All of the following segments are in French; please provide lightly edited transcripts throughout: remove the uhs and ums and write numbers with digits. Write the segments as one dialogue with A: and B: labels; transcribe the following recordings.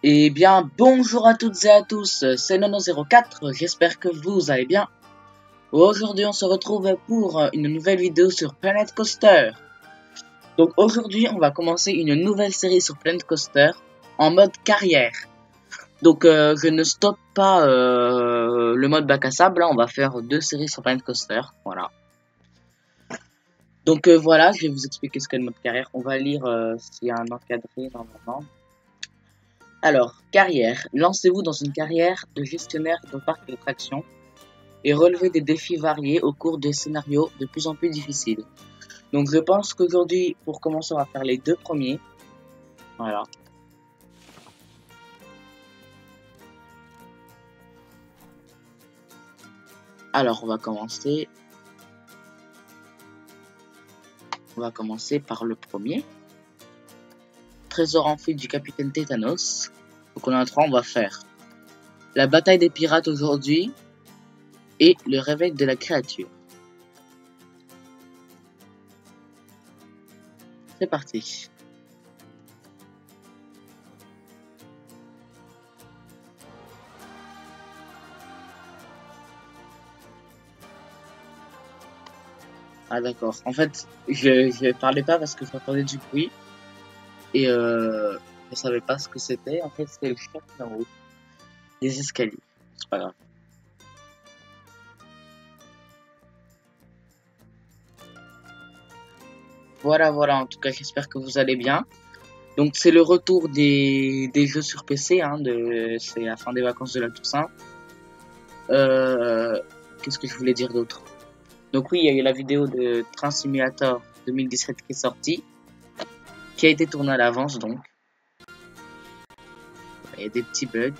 A: Eh bien, bonjour à toutes et à tous, c'est Nono04, j'espère que vous allez bien. Aujourd'hui, on se retrouve pour une nouvelle vidéo sur Planet Coaster. Donc aujourd'hui, on va commencer une nouvelle série sur Planet Coaster en mode carrière. Donc je ne stoppe pas le mode bac à sable, là on va faire deux séries sur Planet Coaster, voilà. Donc voilà, je vais vous expliquer ce qu'est le mode carrière. On va lire s'il y a un encadré normalement. Alors, carrière. Lancez-vous dans une carrière de gestionnaire de parc d'attractions et relevez des défis variés au cours de scénarios de plus en plus difficiles. Donc je pense qu'aujourd'hui, pour commencer, on va faire les deux premiers. Voilà. Alors, on va commencer. On va commencer par le premier. Trésor en fuite du capitaine Tétanos. Donc on a trois, on va faire la bataille des pirates aujourd'hui et le réveil de la créature. C'est parti. Ah d'accord. En fait, je parlais pas parce que j'entendais du bruit et je savais pas ce que c'était. En fait, c'était le chien qui est en haut des escaliers. C'est pas grave. Voilà, voilà. En tout cas, j'espère que vous allez bien. Donc, c'est le retour des jeux sur PC. C'est la fin des vacances de la Toussaint. Euh, Qu'est-ce que je voulais dire d'autre? Donc oui, il y a eu la vidéo de Train Simulator 2017 qui est sortie, qui a été tournée à l'avance donc. Il y a des petits bugs.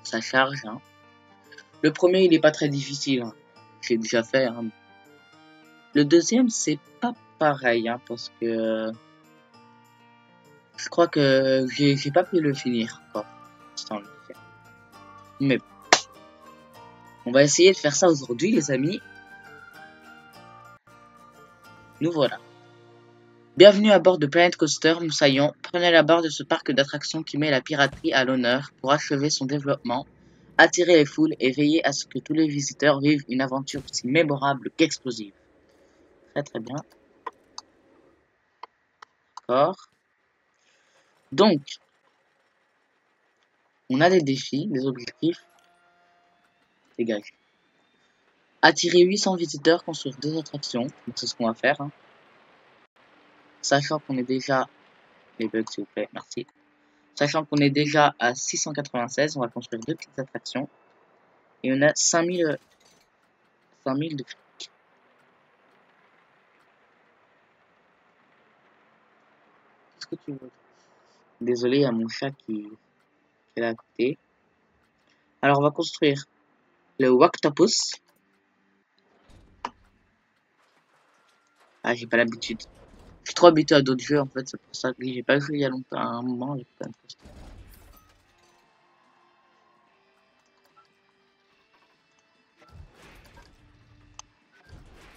A: Ça charge. Hein. Le premier, il est pas très difficile. Hein. J'ai déjà fait. Hein. Le deuxième, c'est pas pareil, hein, parce que je crois que j'ai pas pu le finir encore. Mais on va essayer de faire ça aujourd'hui, les amis. Nous voilà. Bienvenue à bord de Planet Coaster Moussaillon. Prenez la barre de ce parc d'attractions qui met la piraterie à l'honneur pour achever son développement, attirer les foules et veiller à ce que tous les visiteurs vivent une aventure aussi mémorable qu'explosive. Très très bien. D'accord. Donc, on a des défis, des objectifs. Dégage. Attirer 800 visiteurs, construire 2 attractions. Donc c'est ce qu'on va faire. Hein. Sachant qu'on est déjà... Les bugs s'il vous plaît, merci. Sachant qu'on est déjà à 696, on va construire 2 petites attractions. Et on a 5000 de fric. Qu'est-ce que tu veux? Désolé, il y a mon chat qui est là à côté. Alors on va construire le Wactopus. Ah, j'ai pas l'habitude. Je suis trop habitué à d'autres jeux en fait, c'est pour ça que j'ai pas joué il y a longtemps, à un moment.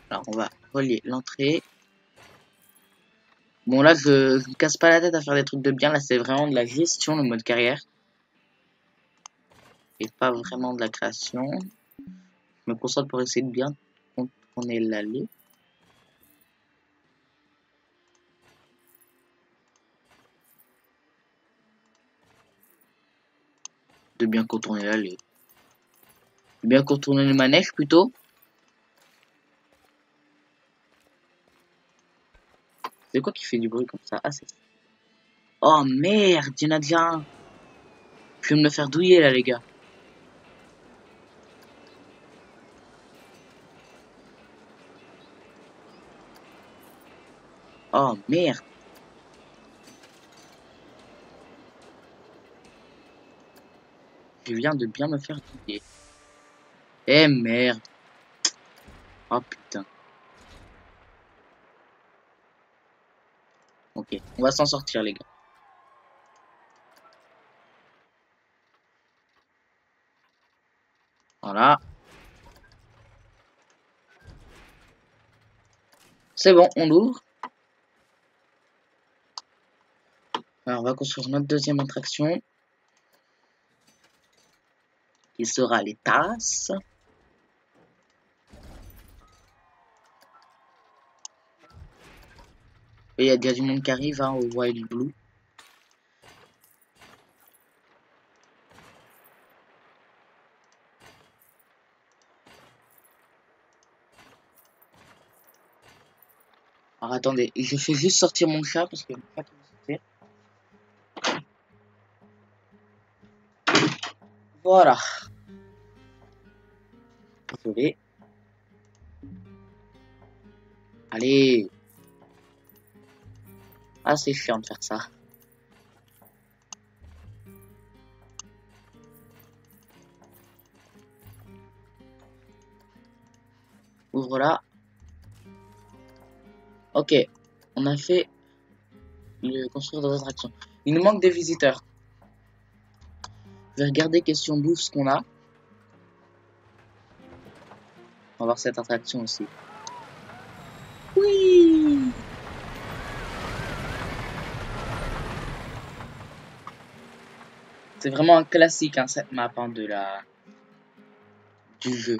A: Alors on va relier l'entrée. Bon là je me casse pas la tête à faire des trucs de bien, là c'est vraiment de la gestion le mode carrière. Et pas vraiment de la création. Je me concentre pour essayer de bien contourner l'allée. De bien contourner l'allée. De bien contourner le manège plutôt. C'est quoi qui fait du bruit comme ça? Ah c'est... Oh merde, il y en a déjà un. Je vais me le faire douiller là les gars. Oh merde. Je viens de bien me faire douiller. Eh merde. Oh putain. Ok, on va s'en sortir les gars. Voilà. C'est bon, on l'ouvre. Alors, on va construire notre deuxième attraction. Qui sera les tasses. Et il y a déjà du monde qui arrive hein, au Wild Blue. Alors attendez, je fais juste sortir mon chat parce que pas qu'il veut sortir. Voilà. Désolé. Allez. Ah c'est chiant de faire ça. Ouvre là. Ok. On a fait le construire des attractions. Il nous manque des visiteurs. Je vais regarder question bouffe ce qu'on a. On va voir cette attraction aussi. Oui. C'est vraiment un classique hein, cette map hein, du jeu.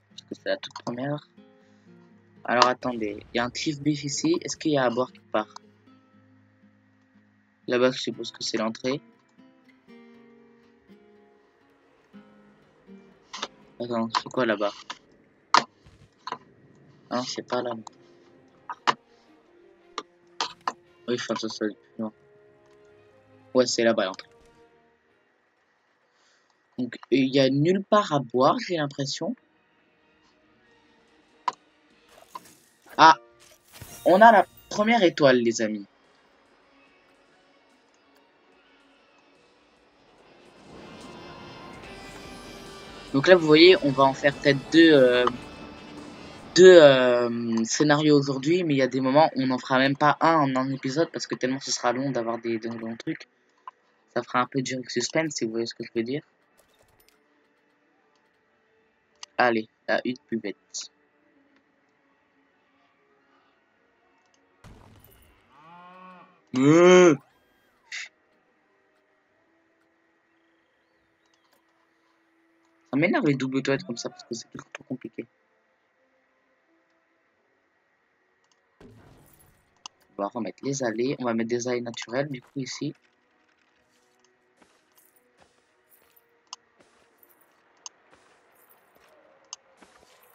A: Parce que c'est la toute première. Alors attendez, il y a un Cliff Beef ici. Est-ce qu'il y a à boire quelque part? Là-bas, je suppose que c'est l'entrée. Attends, c'est quoi là-bas? Ah non, c'est pas là. Oui, je pense que c'est non. Ouais, c'est là-bas l'entrée. Donc, il y a nulle part à boire, j'ai l'impression. Ah, on a la première étoile, les amis. Donc là, vous voyez, on va en faire peut-être deux scénarios aujourd'hui, mais il y a des moments où on n'en fera même pas un en un épisode parce que tellement ce sera long d'avoir des longs trucs. Ça fera un peu du suspense, si vous voyez ce que je veux dire. Allez, la une plus bête. Ça m'énerve les doubles toilettes comme ça parce que c'est toujours trop compliqué. On va remettre les allées. On va mettre des allées naturelles du coup ici.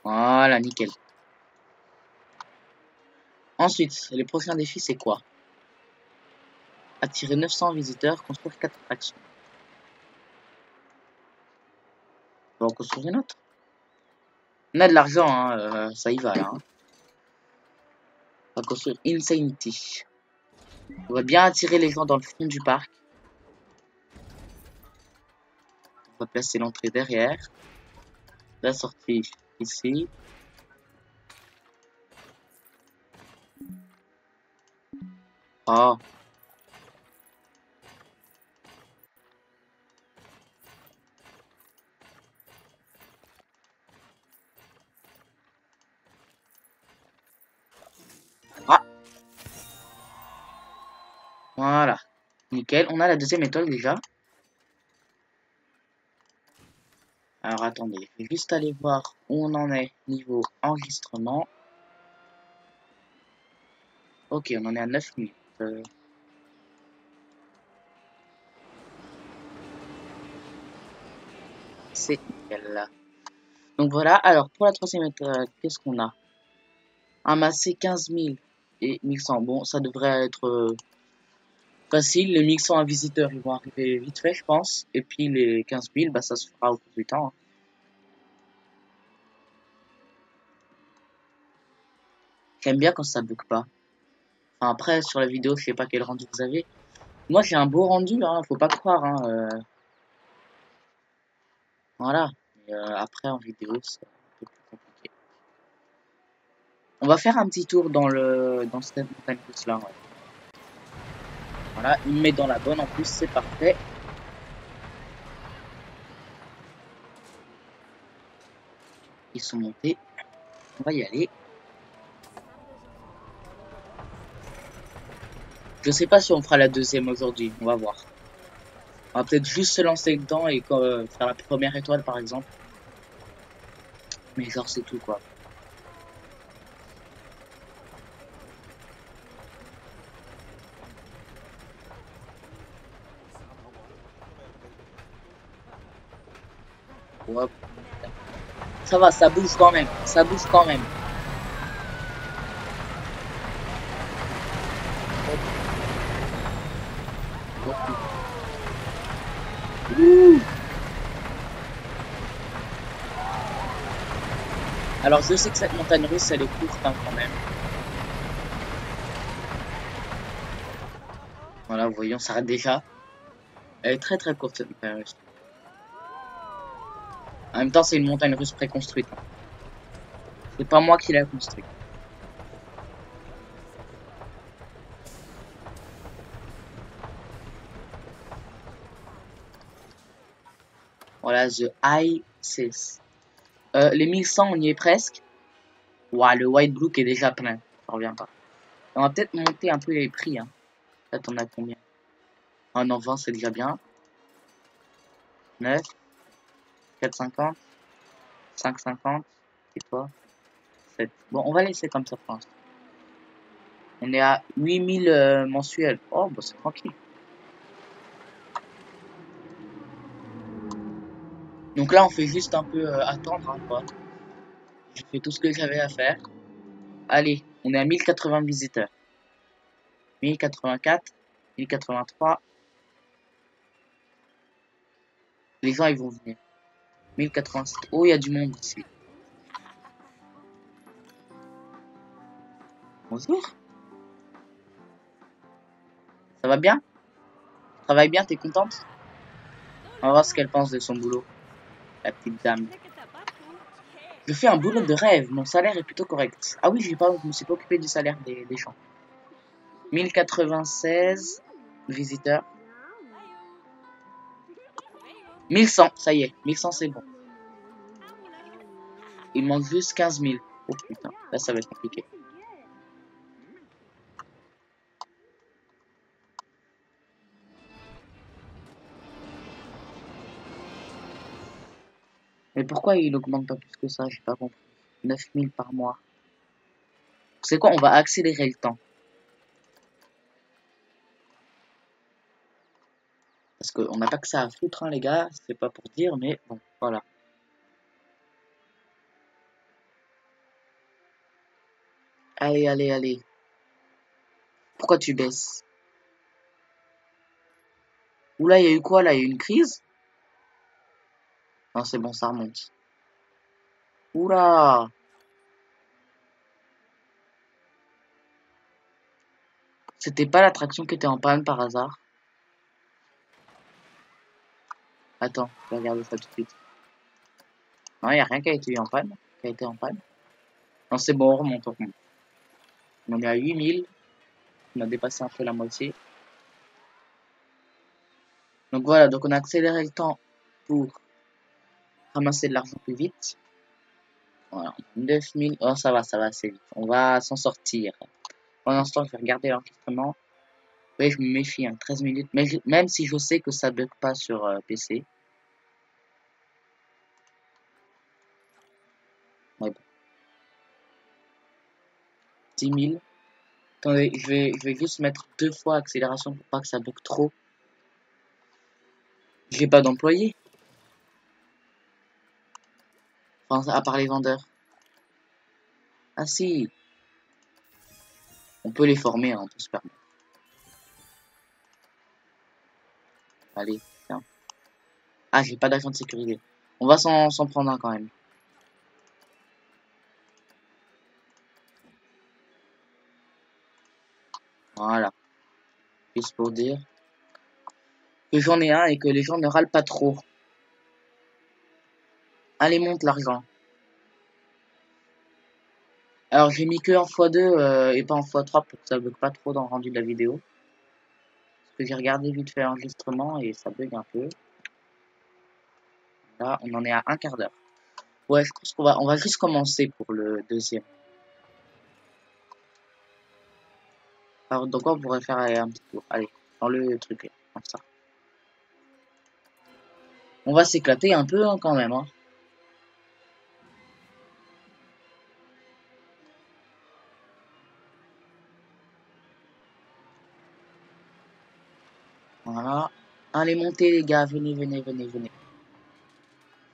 A: Voilà, nickel. Ensuite, les prochains défis, c'est quoi? Attirer 900 visiteurs, construire 4 attractions. On va en construire une autre. On a de l'argent, hein, ça y va là. Hein. On va construire Insanity. On va bien attirer les gens dans le fond du parc. On va placer l'entrée derrière. La sortie ici. Oh. Ah. Voilà. Nickel. On a la deuxième étoile déjà. Alors attendez, je vais juste aller voir où on en est niveau enregistrement. Ok, on en est à 9 minutes. C'est nickel là. Donc voilà, alors pour la troisième étoile, qu'est-ce qu'on a? Amasser 15 000 et 1100. Bon, ça devrait être facile. Les 1100 à visiteurs, ils vont arriver vite fait, je pense. Et puis les 15 000, bah ça se fera au cours du temps. Hein. J'aime bien quand ça bug pas. Enfin, après, sur la vidéo, je sais pas quel rendu vous avez. Moi, j'ai un beau rendu, hein, faut pas croire. Hein, voilà. Mais, après, en vidéo, c'est un peu plus compliqué. On va faire un petit tour dans cette montagne russe là. Ouais. Voilà, il me met dans la bonne en plus, c'est parfait. Ils sont montés. On va y aller. Je sais pas si on fera la deuxième aujourd'hui, on va voir. On va peut-être juste se lancer dedans et faire la première étoile par exemple. Mais genre c'est tout quoi. Hop. Ça va, ça bouge quand même. Ça bouge quand même. Hop. Ouh. Alors je sais que cette montagne russe elle est courte hein, quand même. Voilà, voyons, ça s'arrête déjà. Elle est très très courte cette montagne russe. En même temps, c'est une montagne russe préconstruite. Hein. C'est pas moi qui l'ai construite. Voilà, The High 6. Les 1100, on y est presque. Ouah, le White Blue qui est déjà plein. Ça revient pas. On va peut-être monter un peu les prix. Hein. Là, t'en as combien? Ah non, 20, c'est déjà bien. 9, 4,50, 5,50. Et toi? 7. Bon, on va laisser comme ça pour l'instant. On est à 8000 mensuels. Oh, bah c'est tranquille. Donc là, on fait juste un peu attendre, hein, quoi. J'ai fait tout ce que j'avais à faire. Allez, on est à 1080 visiteurs. 1084, 1083. Les gens, ils vont venir. 1086. Oh, il y a du monde ici. Bonjour. Ça va bien? Travaille bien, t'es contente? On va voir ce qu'elle pense de son boulot. La petite dame. Je fais un boulot de rêve. Mon salaire est plutôt correct. Ah oui, je me suis pas occupé du salaire des gens. 1096 visiteurs. 1100, ça y est. 1100, c'est bon. Il manque juste 15 000. Oh putain, là ça va être compliqué. Mais pourquoi il augmente pas plus que ça? J'ai pas compris. 9000 par mois. C'est quoi? On va accélérer le temps. Parce qu'on n'a pas que ça à foutre, hein, les gars. C'est pas pour dire, mais bon, voilà. Allez, allez, allez. Pourquoi tu baisses? Oula, il y a eu quoi là? Il y a eu une crise? Non, c'est bon, ça remonte. Oula! C'était pas l'attraction qui était en panne par hasard? Attends, je vais regarder ça tout de suite. Non, il n'y a rien qui a été en panne. Qui a été en panne. Non, c'est bon, on remonte, on remonte. On est à 8000. On a dépassé un peu la moitié. Donc voilà, donc on a accéléré le temps pour ramasser de l'argent plus vite. Voilà, 9000. Oh, ça va assez vite. On va s'en sortir. Pour l'instant, je vais regarder l'enregistrement. Oui, je me méfie, hein, 13 minutes. Mais même si je sais que ça bug pas sur PC. Ouais, bon. 10 000. Attendez, je vais juste mettre 2 fois accélération pour pas que ça bug trop. J'ai pas d'employé. Enfin, à part les vendeurs. Ah si, on peut les former, hein, on peut se permettre. Allez, tiens. Ah, j'ai pas d'agent de sécurité. On va s'en prendre un quand même. Voilà. Juste pour dire que j'en ai un et que les gens ne râlent pas trop. Allez, monte l'argent. Alors, j'ai mis que en x2 et pas en x3 pour que ça bug pas trop dans le rendu de la vidéo. Parce que j'ai regardé vite fait l'enregistrement et ça bug un peu. Là, on en est à un quart d'heure. Ouais, je pense on va juste commencer pour le deuxième. Alors, donc on pourrait faire un petit tour. Allez, dans le truc là, comme ça. On va s'éclater un peu hein, quand même. Hein. Voilà. Allez, montez les gars, venez, venez, venez, venez.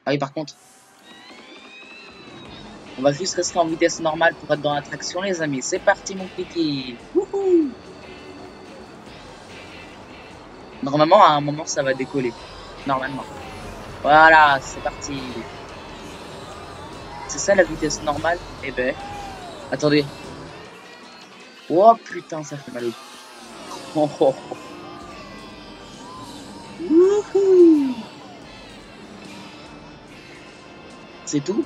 A: Ah oui, par contre, on va juste rester en vitesse normale pour être dans l'attraction, les amis. C'est parti, mon kiki. Wouhou! Normalement, à un moment, ça va décoller. Normalement. Voilà, c'est parti. C'est ça la vitesse normale? Eh ben, attendez. Oh putain, ça fait mal au oh, oh, oh. Wouhou! C'est tout?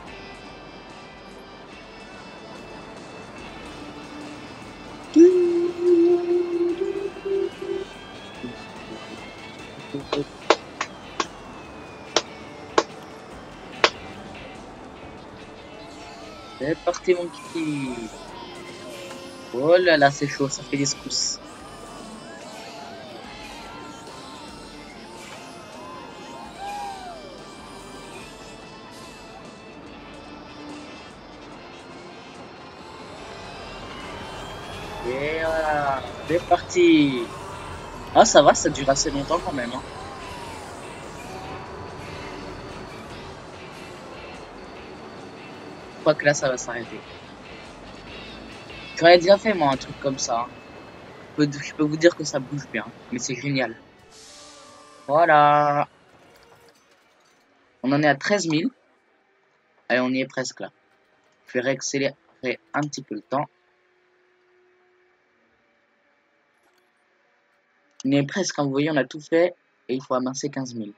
A: C'est parti mon kiki. Oh là là, c'est chaud, ça fait des secousses. Et voilà, c'est parti. Ah ça va, ça dure assez longtemps quand même. Hein. Je crois que là ça va s'arrêter. J'en ai déjà fait moi un truc comme ça. Hein. Je peux vous dire que ça bouge bien, mais c'est génial. Voilà. On en est à 13 000. Allez, on y est presque là. Je vais réaccélérer un petit peu le temps. On y est presque, hein, vous voyez, on a tout fait. Et il faut amasser 15 000.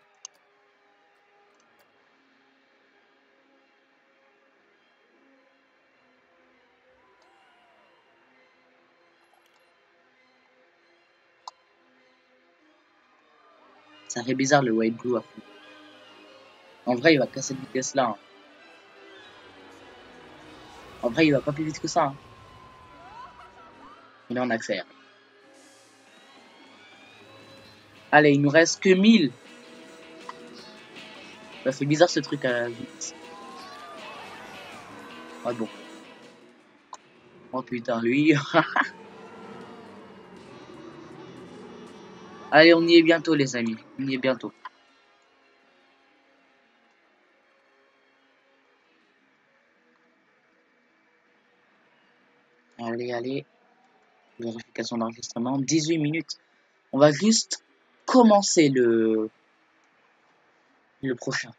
A: Ça fait bizarre le white blue à fond. En vrai, il va casser cette vitesse là. Hein. En vrai, il va pas plus vite que ça. Hein. Il est en accélère. Allez, il nous reste que 1000. Ça fait bizarre ce truc à vite. Ah bon. Oh putain, lui. Allez, on y est bientôt, les amis. On y est bientôt. Allez, allez. Vérification d'enregistrement. 18 minutes. On va juste commencer le prochain.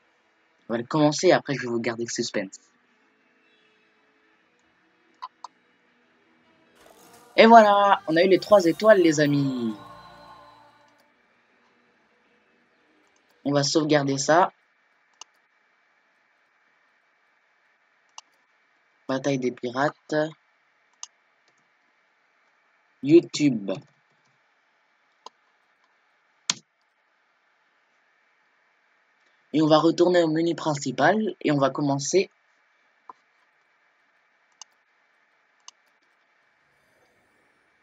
A: On va le commencer et après je vais vous garder le suspense. Et voilà, on a eu les 3 étoiles, les amis. On va sauvegarder ça. Bataille des pirates. YouTube. Et on va retourner au menu principal et on va commencer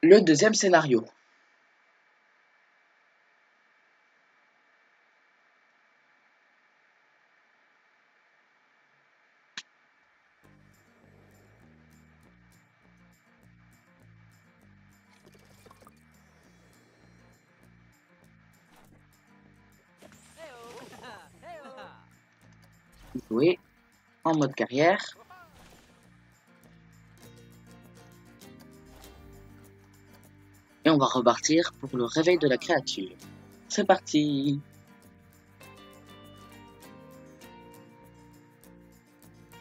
A: le deuxième scénario. Jouer en mode carrière. Et on va repartir pour le réveil de la créature. C'est parti.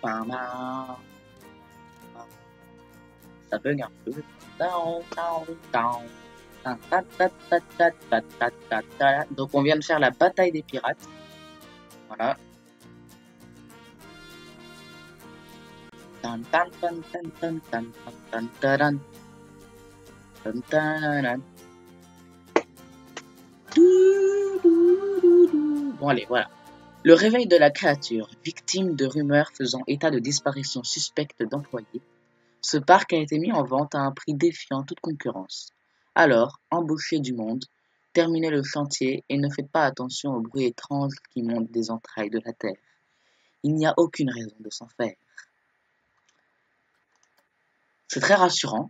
A: Ça bug un peu. Donc on vient de faire la bataille des pirates. Voilà. Bon allez, voilà. Le réveil de la créature, victime de rumeurs faisant état de disparition suspecte d'employés, ce parc a été mis en vente à un prix défiant toute concurrence. Alors, embauchez du monde, terminez le chantier et ne faites pas attention au bruit étrange qui monte des entrailles de la terre. Il n'y a aucune raison de s'en faire. C'est très rassurant.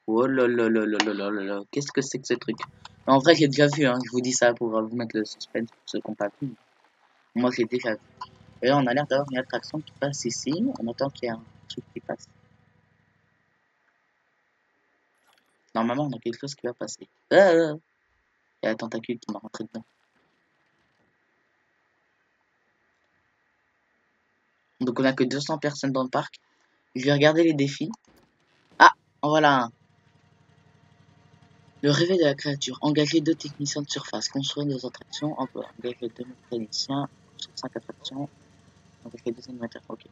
A: Oh là là là là là là là là, qu'est-ce que c'est que ce truc? En vrai, j'ai déjà vu, hein, je vous dis ça pour vous mettre le suspense pour ceux qui n'ont pas vu. Moi, j'ai déjà vu. Et là, on a l'air d'avoir une attraction qui passe ici. On attend qu'il y ait un truc qui passe. Normalement, on a quelque chose qui va passer. Il y a un tentacule qui m'a rentré dedans. Donc, on a que 200 personnes dans le parc. Je vais regarder les défis. Ah, en voilà un. Le réveil de la créature. Engager 2 techniciens de surface. Construire des attractions. Engager 2 mécaniciens sur 5 attractions. Engager 2 animateurs. Ok.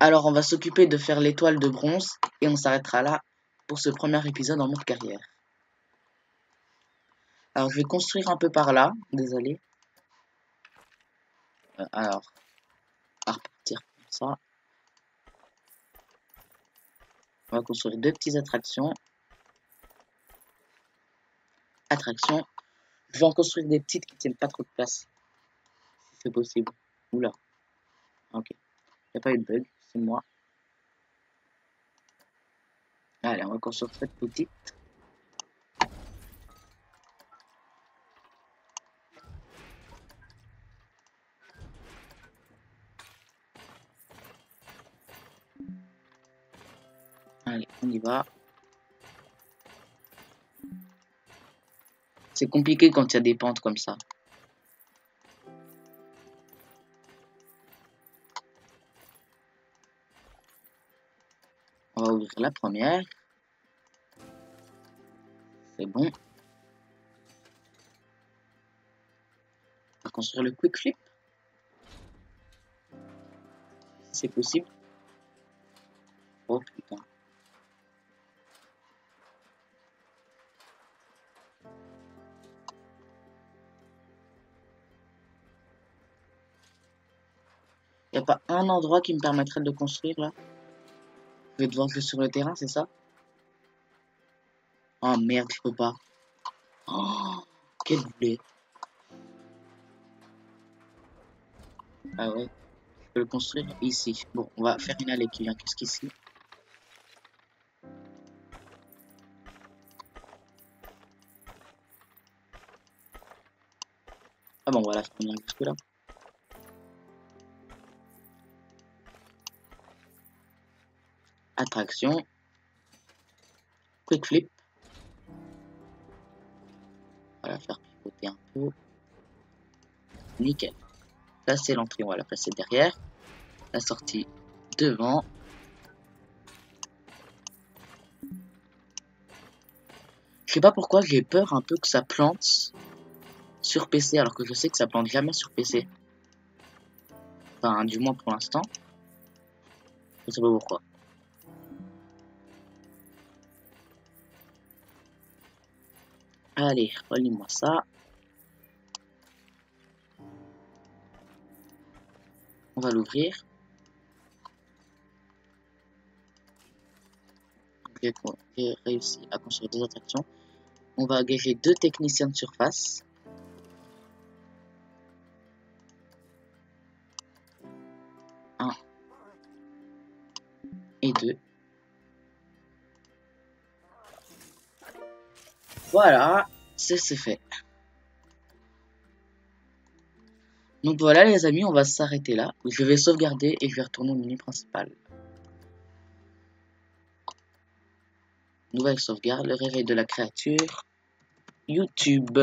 A: Alors, on va s'occuper de faire l'étoile de bronze. Et on s'arrêtera là pour ce premier épisode en mode carrière. Alors, je vais construire un peu par là. Désolé. Alors, à repartir comme ça. On va construire 2 petites attractions. Je vais en construire des petites qui tiennent pas trop de place. Si c'est possible. Oula. Ok. Il n'y a pas eu de bug. C'est moi. Allez, on va construire cette petite. Allez, on y va. C'est compliqué quand il y a des pentes comme ça. On va ouvrir la première. C'est bon. On va construire le quick flip. C'est possible. Oh putain. Il n'y a pas un endroit qui me permettrait de construire là. Je vais devoir jouer sur le terrain, c'est ça? Oh merde, je peux pas. Oh, quel boulet. Ah ouais. Je peux le construire ici. Bon, on va faire une allée qui vient jusqu'ici. Ah bon, voilà, on vient jusque là. Attraction. Quick flip. On va la faire pivoter un peu. Nickel. Là, c'est l'entrée, on va la placer derrière. La sortie devant. Je sais pas pourquoi j'ai peur un peu que ça plante sur PC, alors que je sais que ça plante jamais sur PC. Enfin, du moins pour l'instant. Je sais pas pourquoi. Allez, relis-moi ça. On va l'ouvrir. J'ai réussi à construire 2 attractions. On va engager 2 techniciens de surface. Un et 2. Voilà, c'est fait. Donc voilà les amis, on va s'arrêter là. Je vais sauvegarder et je vais retourner au menu principal. Nouvelle sauvegarde, le réveil de la créature. YouTube.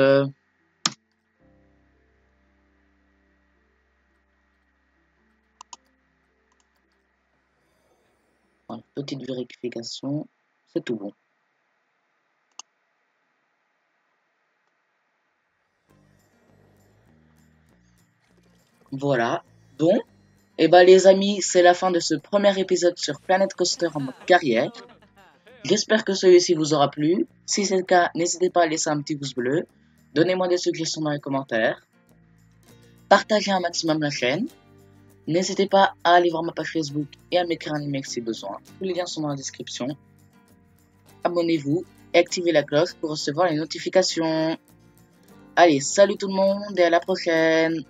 A: Voilà, petite vérification. C'est tout bon. Voilà. Bon. Et bah les amis, c'est la fin de ce premier épisode sur Planet Coaster en mode carrière. J'espère que celui-ci vous aura plu. Si c'est le cas, n'hésitez pas à laisser un petit pouce bleu. Donnez-moi des suggestions dans les commentaires. Partagez un maximum la chaîne. N'hésitez pas à aller voir ma page Facebook et à m'écrire un email si besoin. Tous les liens sont dans la description. Abonnez-vous et activez la cloche pour recevoir les notifications. Allez, salut tout le monde et à la prochaine!